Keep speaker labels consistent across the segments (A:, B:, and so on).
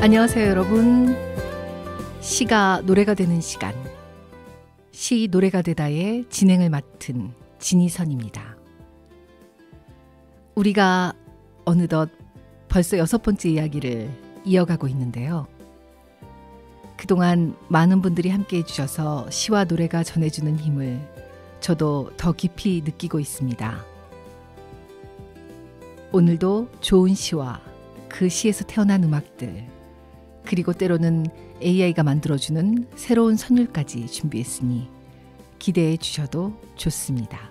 A: 안녕하세요, 여러분. 시가 노래가 되는 시간, 시 노래가 되다의 진행을 맡은 진희선입니다. 우리가 어느덧 벌써 6번째 이야기를 이어가고 있는데요. 그동안 많은 분들이 함께 해주셔서 시와 노래가 전해주는 힘을 저도 더 깊이 느끼고 있습니다. 오늘도 좋은 시와 그 시에서 태어난 음악들, 그리고 때로는 AI가 만들어주는 새로운 선율까지 준비했으니 기대해 주셔도 좋습니다.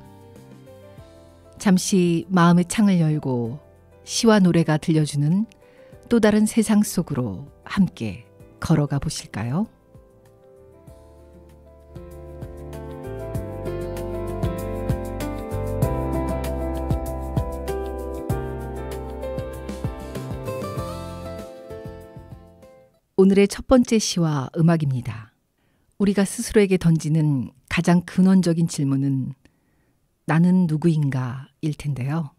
A: 잠시 마음의 창을 열고 시와 노래가 들려주는 또 다른 세상 속으로 함께 걸어가 보실까요? 오늘의 첫 번째 시와 음악입니다. 우리가 스스로에게 던지는 가장 근원적인 질문은 나는 누구인가 일 텐데요.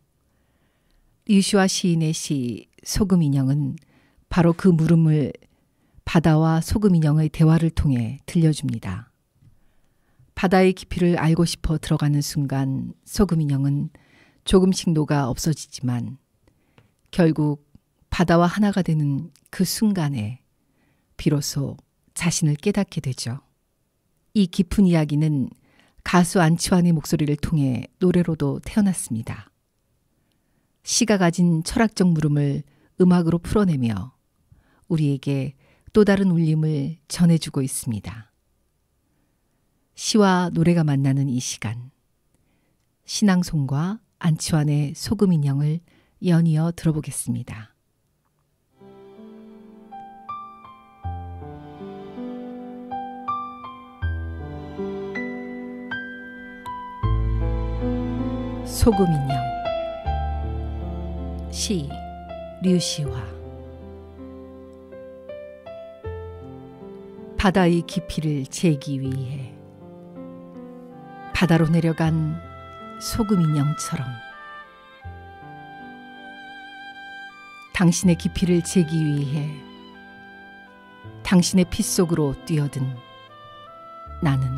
A: 류시화 시인의 시 소금 인형은 바로 그 물음을 바다와 소금 인형의 대화를 통해 들려줍니다. 바다의 깊이를 알고 싶어 들어가는 순간 소금 인형은 조금씩 녹아 없어지지만 결국 바다와 하나가 되는 그 순간에 비로소 자신을 깨닫게 되죠. 이 깊은 이야기는 가수 안치환의 목소리를 통해 노래로도 태어났습니다. 시가 가진 철학적 물음을 음악으로 풀어내며 우리에게 또 다른 울림을 전해주고 있습니다. 시와 노래가 만나는 이 시간, 신앙송과 안치환의 소금 인형을 연이어 들어보겠습니다. 소금 인형. 시 류시화. 바다의 깊이를 재기 위해 바다로 내려간 소금 인형처럼 당신의 깊이를 재기 위해 당신의 피 속으로 뛰어든 나는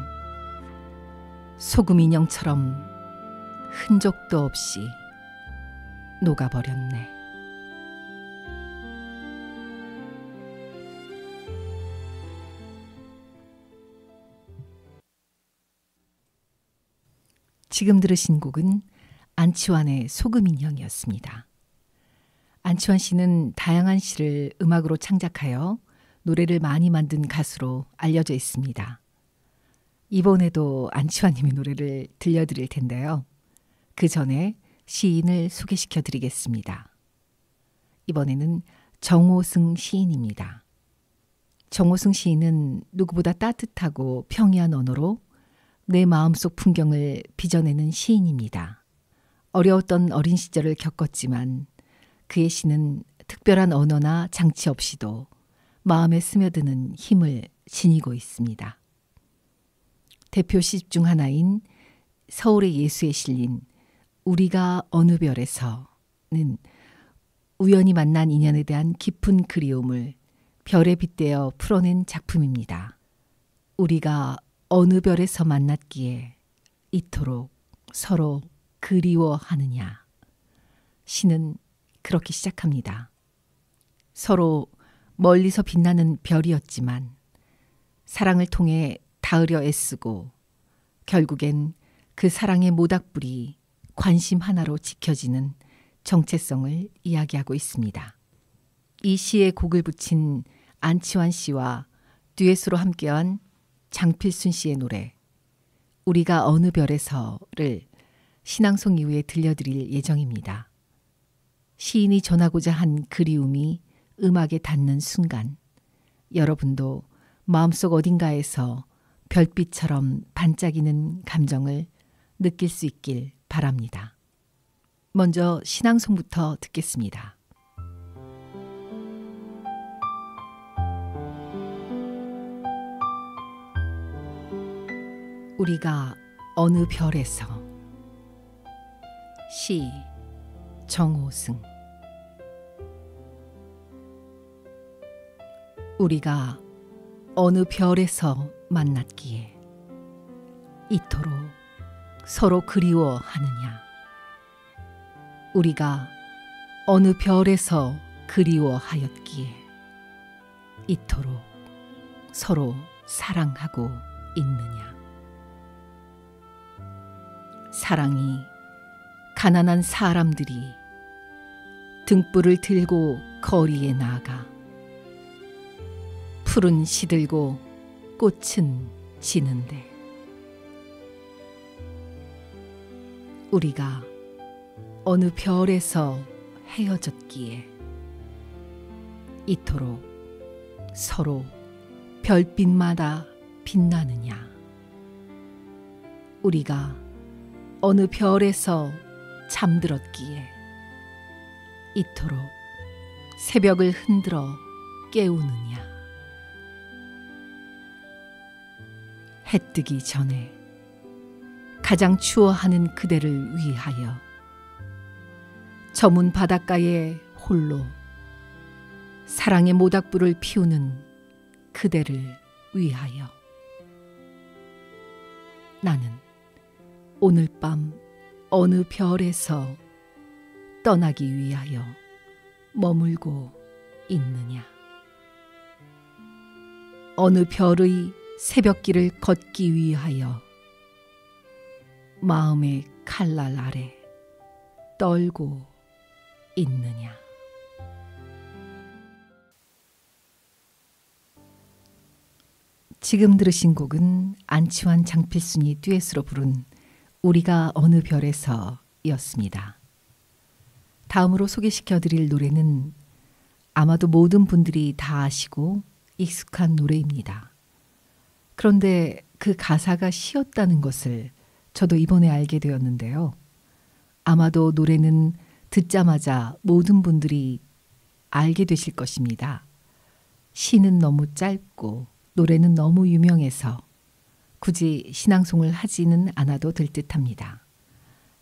A: 소금 인형처럼 흔적도 없이 녹아버렸네. 지금 들으신 곡은 안치환의 소금 인형이었습니다. 안치환 씨는 다양한 시를 음악으로 창작하여 노래를 많이 만든 가수로 알려져 있습니다. 이번에도 안치환님의 노래를 들려드릴 텐데요. 그 전에 시인을 소개시켜 드리겠습니다. 이번에는 정호승 시인입니다. 정호승 시인은 누구보다 따뜻하고 평이한 언어로 내 마음속 풍경을 빚어내는 시인입니다. 어려웠던 어린 시절을 겪었지만 그의 시는 특별한 언어나 장치 없이도 마음에 스며드는 힘을 지니고 있습니다. 대표 시집 중 하나인 서울의 예수에 실린 우리가 어느 별에서는 우연히 만난 인연에 대한 깊은 그리움을 별에 빗대어 풀어낸 작품입니다. 우리가 어느 별에서 만났기에 이토록 서로 그리워하느냐. 시는 그렇게 시작합니다. 서로 멀리서 빛나는 별이었지만 사랑을 통해 닿으려 애쓰고 결국엔 그 사랑의 모닥불이 관심 하나로 지켜지는 정체성을 이야기하고 있습니다. 이 시에 곡을 붙인 안치환 씨와 듀엣으로 함께한 장필순 씨의 노래 우리가 어느 별에서를 신앙송 이후에 들려드릴 예정입니다. 시인이 전하고자 한 그리움이 음악에 닿는 순간 여러분도 마음속 어딘가에서 별빛처럼 반짝이는 감정을 느낄 수 있길 바랍니다. 먼저 신앙송부터 듣겠습니다. 우리가 어느 별에서. 시 정호승. 우리가 어느 별에서 만났기에 이토록 서로 그리워하느냐. 우리가 어느 별에서 그리워하였기에 이토록 서로 사랑하고 있느냐. 사랑이 가난한 사람들이 등불을 들고 거리에 나가 풀은 시들고 꽃은 지는데 우리가 어느 별에서 헤어졌기에 이토록 서로 별빛마다 빛나느냐. 우리가 어느 별에서 잠들었기에 이토록 새벽을 흔들어 깨우느냐. 해 뜨기 전에 가장 추워하는 그대를 위하여 저문 바닷가에 홀로 사랑의 모닥불을 피우는 그대를 위하여 나는 오늘 밤 어느 별에서 떠나기 위하여 머물고 있느냐. 어느 별의 새벽길을 걷기 위하여 마음의 칼날 아래 떨고 있느냐. 지금 들으신 곡은 안치환 장필순이 듀엣으로 부른 우리가 어느 별에서 였습니다. 다음으로 소개시켜드릴 노래는 아마도 모든 분들이 다 아시고 익숙한 노래입니다. 그런데 그 가사가 시였다는 것을 저도 이번에 알게 되었는데요. 아마도 노래는 듣자마자 모든 분들이 알게 되실 것입니다. 시는 너무 짧고 노래는 너무 유명해서 굳이 신앙송을 하지는 않아도 될 듯합니다.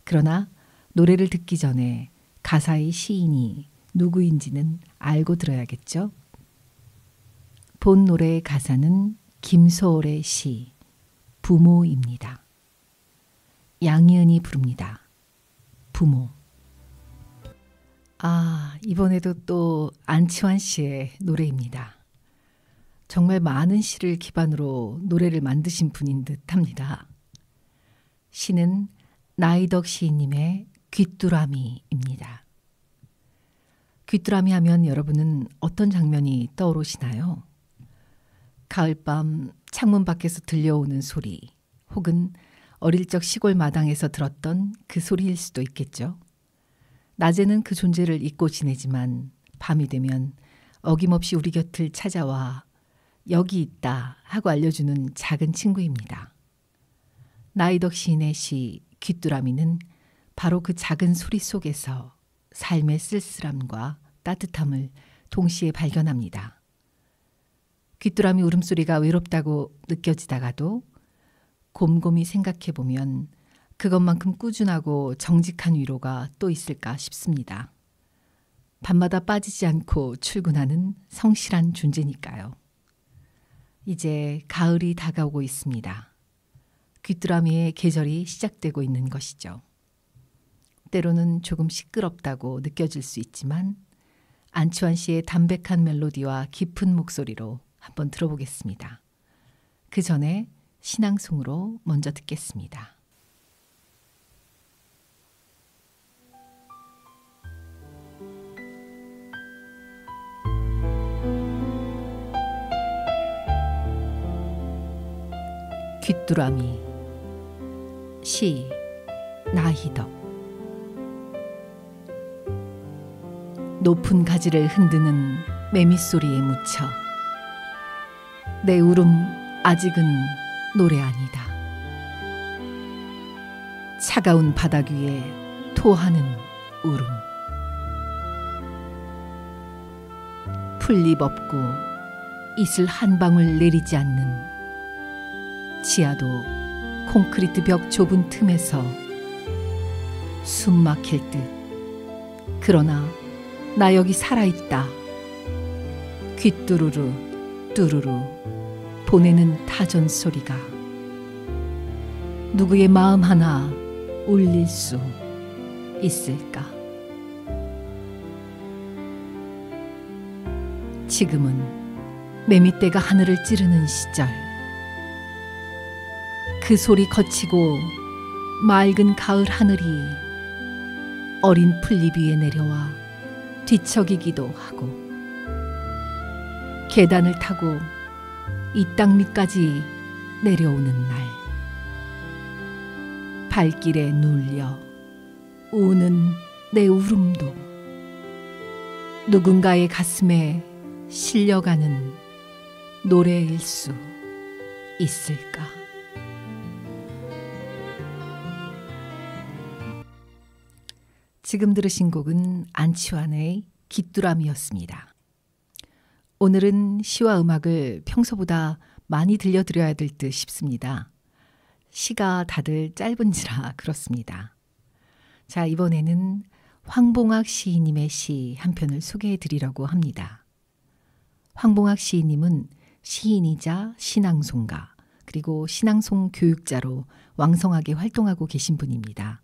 A: 그러나 노래를 듣기 전에 가사의 시인이 누구인지는 알고 들어야겠죠? 본 노래의 가사는 김소월의 시 부모입니다. 양희은이 부릅니다. 부모. 이번에도 또 안치환 씨의 노래입니다. 정말 많은 시를 기반으로 노래를 만드신 분인 듯합니다. 시는 나이덕 시인님의 귀뚜라미입니다. 귀뚜라미 하면 여러분은 어떤 장면이 떠오르시나요? 가을밤 창문 밖에서 들려오는 소리, 혹은 어릴 적 시골 마당에서 들었던 그 소리일 수도 있겠죠. 낮에는 그 존재를 잊고 지내지만 밤이 되면 어김없이 우리 곁을 찾아와 여기 있다 하고 알려주는 작은 친구입니다. 나이덕 시인의 시 귀뚜라미는 바로 그 작은 소리 속에서 삶의 쓸쓸함과 따뜻함을 동시에 발견합니다. 귀뚜라미 울음소리가 외롭다고 느껴지다가도 곰곰이 생각해보면 그것만큼 꾸준하고 정직한 위로가 또 있을까 싶습니다. 밤마다 빠지지 않고 출근하는 성실한 존재니까요. 이제 가을이 다가오고 있습니다. 귀뚜라미의 계절이 시작되고 있는 것이죠. 때로는 조금 시끄럽다고 느껴질 수 있지만 안치환 씨의 담백한 멜로디와 깊은 목소리로 한번 들어보겠습니다. 그 전에 신앙송으로 먼저 듣겠습니다. 귀뚜라미. 시 나희덕. 높은 가지를 흔드는 매미 소리에 묻혀 내 울음 아직은 노래 아니다. 차가운 바닥 위에 토하는 울음. 풀잎 없고 이슬 한 방울 내리지 않는 지하도 콘크리트 벽 좁은 틈에서 숨 막힐 듯. 그러나 나 여기 살아있다. 귀뚜루루 뚜루루 보내는 타전 소리가 누구의 마음 하나 울릴 수 있을까? 지금은 매미떼가 하늘을 찌르는 시절, 그 소리 거치고 맑은 가을 하늘이 어린 풀잎 위에 내려와 뒤척이기도 하고, 계단을 타고 이 땅 밑까지 내려오는 날, 발길에 눌려 우는 내 울음도 누군가의 가슴에 실려가는 노래일 수 있을까? 지금 들으신 곡은 안치환의 귀뚜라미였습니다. 오늘은 시와 음악을 평소보다 많이 들려드려야 될 듯 싶습니다. 시가 다들 짧은지라 그렇습니다. 자, 이번에는 황봉학 시인님의 시 한 편을 소개해 드리려고 합니다. 황봉학 시인님은 시인이자 신앙송가, 그리고 신앙송 교육자로 왕성하게 활동하고 계신 분입니다.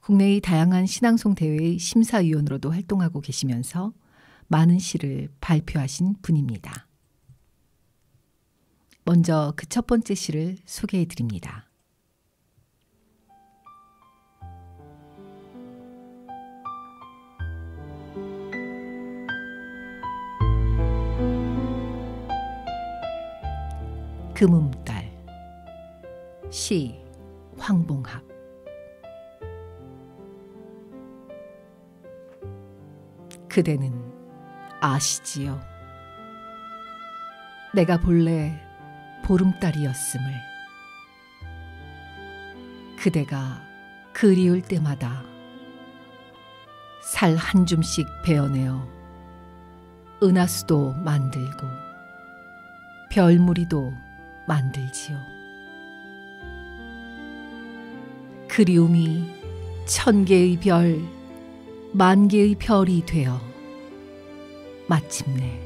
A: 국내의 다양한 신앙송 대회의 심사위원으로도 활동하고 계시면서 많은 시를 발표하신 분입니다. 먼저 그 첫 번째 시를 소개해 드립니다. 금음달. 시 황봉학. 그대는 아시지요? 내가 본래 보름달이었음을. 그대가 그리울 때마다 살 한 줌씩 베어내어 은하수도 만들고 별무리도 만들지요. 그리움이 1000개의 별, 10,000개의 별이 되어 마침내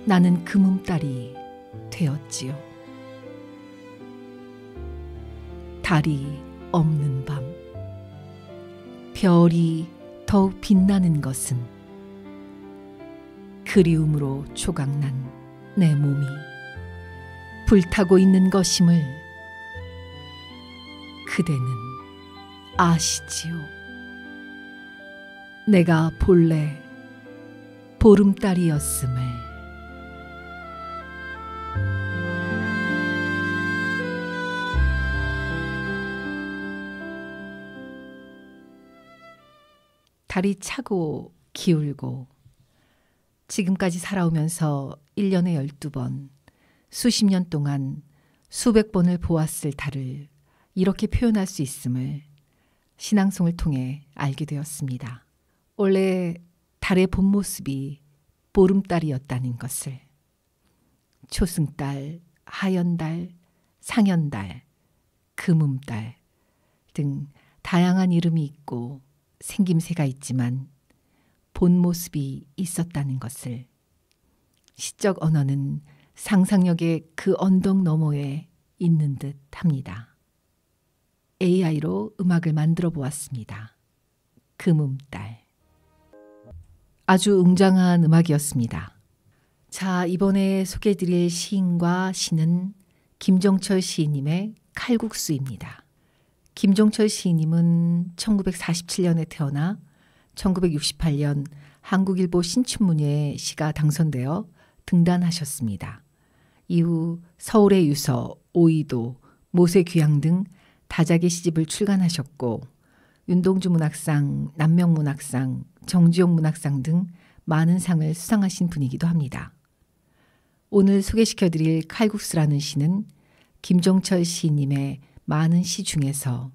A: 나는 금음달이 되었지요. 달이 없는 밤, 별이 더욱 빛나는 것은 그리움으로 조각난 내 몸이 불타고 있는 것임을 그대는 아시지요? 내가 본래 보름달이었음을. 달이 차고 기울고 지금까지 살아오면서 1년에 12번, 수십 년 동안 수백 번을 보았을 달을 이렇게 표현할 수 있음을 신앙송을 통해 알게 되었습니다. 원래 달의 본 모습이 보름달이었다는 것을. 초승달, 하연달, 상연달, 금음달 등 다양한 이름이 있고 생김새가 있지만 본 모습이 있었다는 것을. 시적 언어는 상상력의 그 언덕 너머에 있는 듯 합니다. AI로 음악을 만들어 보았습니다. 금음달. 아주 웅장한 음악이었습니다. 자, 이번에 소개해드릴 시인과 시는 김종철 시인님의 칼국수입니다. 김종철 시인님은 1947년에 태어나 1968년 한국일보 신춘문예에 시가 당선되어 등단하셨습니다. 이후 서울의 유서, 오이도, 모세귀양 등 다작의 시집을 출간하셨고 윤동주 문학상, 남명문학상, 정지용 문학상 등 많은 상을 수상하신 분이기도 합니다. 오늘 소개시켜드릴 칼국수라는 시는 김종철 시인님의 많은 시 중에서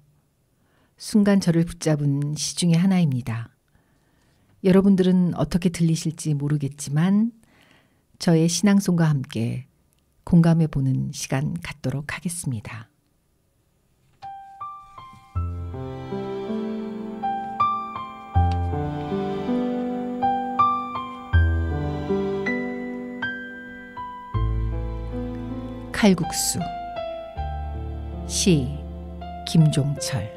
A: 순간 저를 붙잡은 시 중에 하나입니다. 여러분들은 어떻게 들리실지 모르겠지만 저의 신앙송과 함께 공감해 보는 시간 갖도록 하겠습니다. 칼국수. 시 김종철.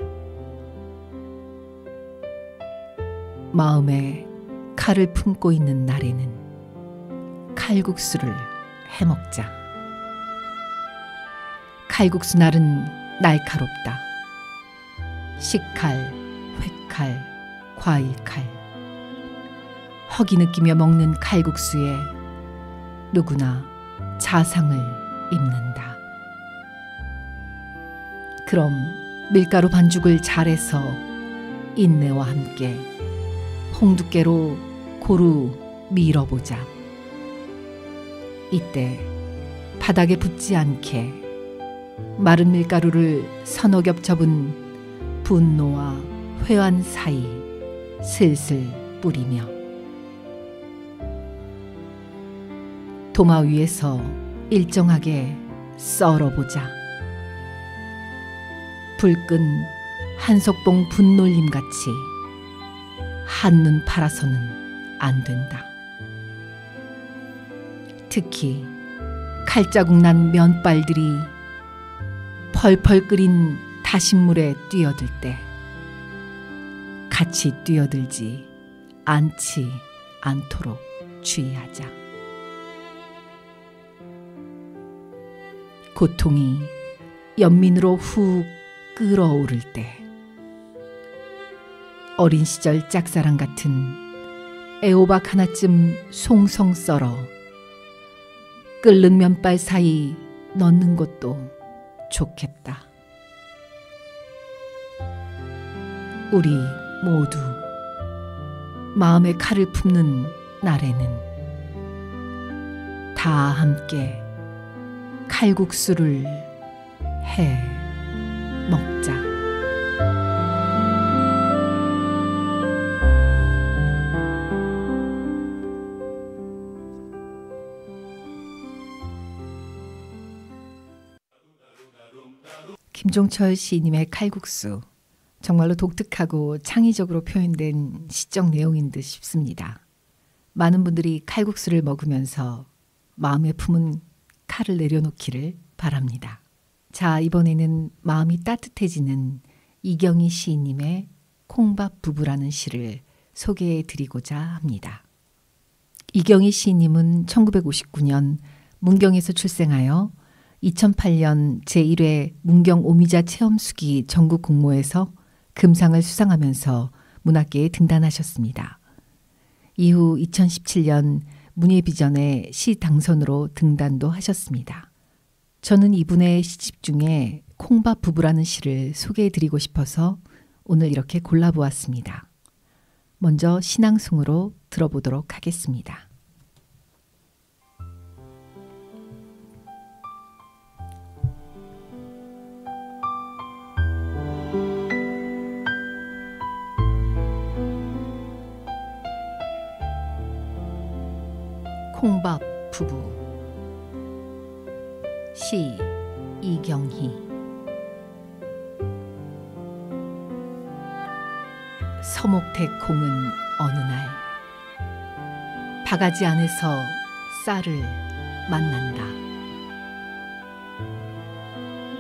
A: 마음에 칼을 품고 있는 날에는 칼국수를 해먹자. 칼국수 날은 날카롭다. 식칼, 회칼, 과일칼. 허기 느끼며 먹는 칼국수에 누구나 자상을 입는다. 그럼 밀가루 반죽을 잘해서 인내와 함께 홍두깨로 고루 밀어보자. 이때 바닥에 붙지 않게 마른 밀가루를 서너 겹 접은 분노와 회환 사이 슬슬 뿌리며 도마 위에서 일정하게 썰어보자. 불끈 한석봉 분놀림같이 한눈 팔아서는 안 된다. 특히 칼자국 난 면발들이 펄펄 끓인 다신물에 뛰어들 때 같이 뛰어들지 않지 않도록 주의하자. 고통이 연민으로 훅 끓어오를 때 어린 시절 짝사랑 같은 애호박 하나쯤 송송 썰어 끓는 면발 사이 넣는 것도 좋겠다. 우리 모두 마음의 칼을 품는 날에는 다 함께 칼국수를 해 먹자. 김종철 시인님의 칼국수. 정말로 독특하고 창의적으로 표현된 시적 내용인 듯 싶습니다. 많은 분들이 칼국수를 먹으면서 마음에 품은 칼을 내려놓기를 바랍니다. 자, 이번에는 마음이 따뜻해지는 이경희 시인님의 콩밥 부부라는 시를 소개해 드리고자 합니다. 이경희 시인님은 1959년 문경에서 출생하여 2008년 제1회 문경 오미자 체험수기 전국 공모에서 금상을 수상하면서 문학계에 등단하셨습니다. 이후 2017년 문예비전의 시 당선으로 등단도 하셨습니다. 저는 이분의 시집 중에 콩밥 부부라는 시를 소개해드리고 싶어서 오늘 이렇게 골라보았습니다. 먼저 신앙송으로 들어보도록 하겠습니다. 콩밥 부부. 시 이경희. 서목대 콩은 어느 날 바가지 안에서 쌀을 만난다.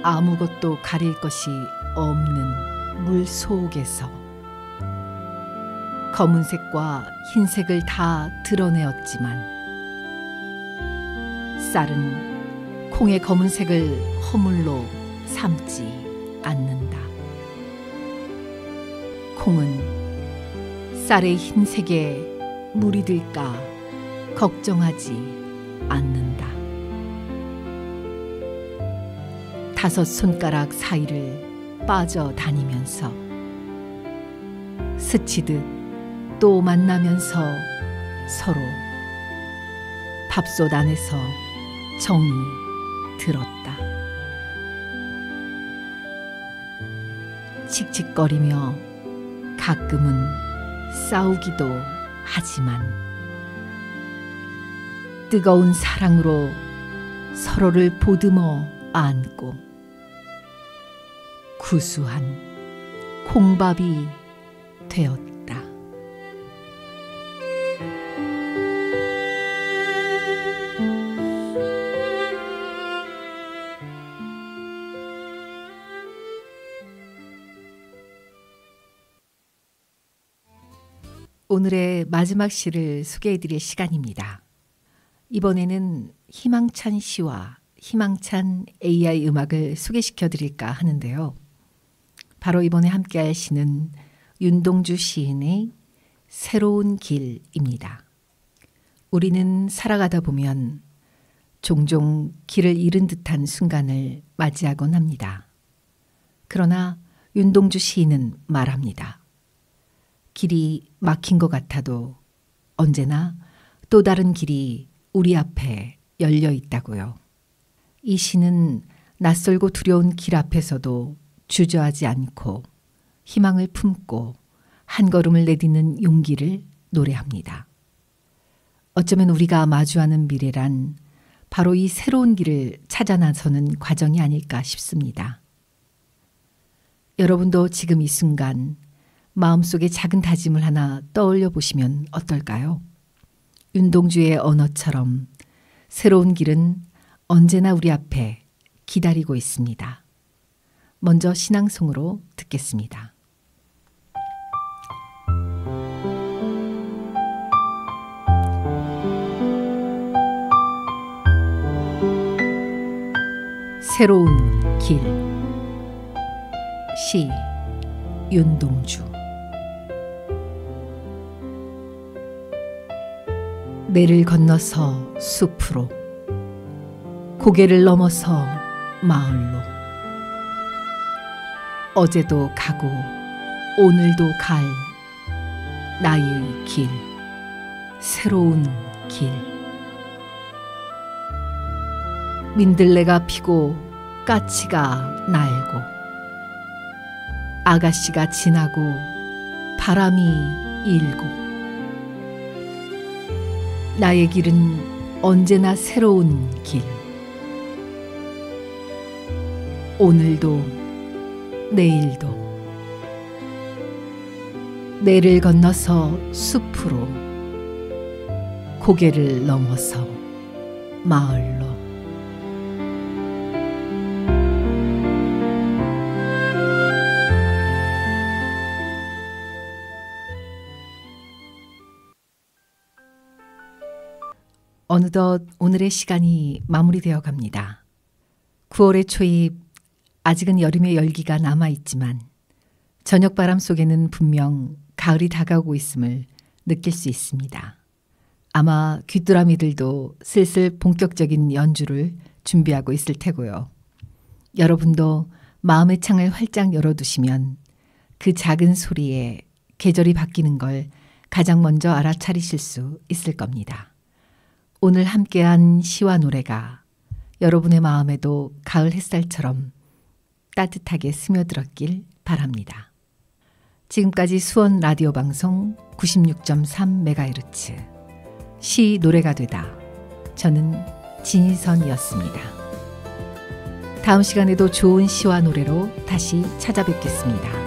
A: 아무것도 가릴 것이 없는 물 속에서 검은색과 흰색을 다 드러내었지만 쌀은 콩의 검은색을 허물로 삼지 않는다. 콩은 쌀의 흰색에 물이 들까 걱정하지 않는다. 5 손가락 사이를 빠져다니면서 스치듯 또 만나면서 서로 밥솥 안에서 정이 들었다. 칙칙거리며 가끔은 싸우기도 하지만 뜨거운 사랑으로 서로를 보듬어 안고 구수한 콩밥이 되었다. 오늘의 마지막 시를 소개해드릴 시간입니다. 이번에는 희망찬 시와 희망찬 AI 음악을 소개시켜드릴까 하는데요. 바로 이번에 함께할 시는 윤동주 시인의 새로운 길입니다. 우리는 살아가다 보면 종종 길을 잃은 듯한 순간을 맞이하곤 합니다. 그러나 윤동주 시인은 말합니다. 길이 막힌 것 같아도 언제나 또 다른 길이 우리 앞에 열려 있다고요. 이 시는 낯설고 두려운 길 앞에서도 주저하지 않고 희망을 품고 한 걸음을 내딛는 용기를 노래합니다. 어쩌면 우리가 마주하는 미래란 바로 이 새로운 길을 찾아 나서는 과정이 아닐까 싶습니다. 여러분도 지금 이 순간 마음속에 작은 다짐을 하나 떠올려 보시면 어떨까요? 윤동주의 언어처럼 새로운 길은 언제나 우리 앞에 기다리고 있습니다. 먼저 신앙송으로 듣겠습니다. 새로운 길. 시 윤동주. 내를 건너서 숲으로, 고개를 넘어서 마을로, 어제도 가고 오늘도 갈 나의 길, 새로운 길. 민들레가 피고 까치가 날고, 아가씨가 지나고 바람이 일고, 나의 길은 언제나 새로운 길. 오늘도 내일도 내를 건너서 숲으로, 고개를 넘어서 마을로. 어느덧 오늘의 시간이 마무리되어 갑니다. 9월의 초입, 아직은 여름의 열기가 남아있지만 저녁바람 속에는 분명 가을이 다가오고 있음을 느낄 수 있습니다. 아마 귀뚜라미들도 슬슬 본격적인 연주를 준비하고 있을 테고요. 여러분도 마음의 창을 활짝 열어두시면 그 작은 소리에 계절이 바뀌는 걸 가장 먼저 알아차리실 수 있을 겁니다. 오늘 함께한 시와 노래가 여러분의 마음에도 가을 햇살처럼 따뜻하게 스며들었길 바랍니다. 지금까지 수원 라디오 방송 96.3MHz 시 노래가 되다. 저는 진희선이었습니다. 다음 시간에도 좋은 시와 노래로 다시 찾아뵙겠습니다.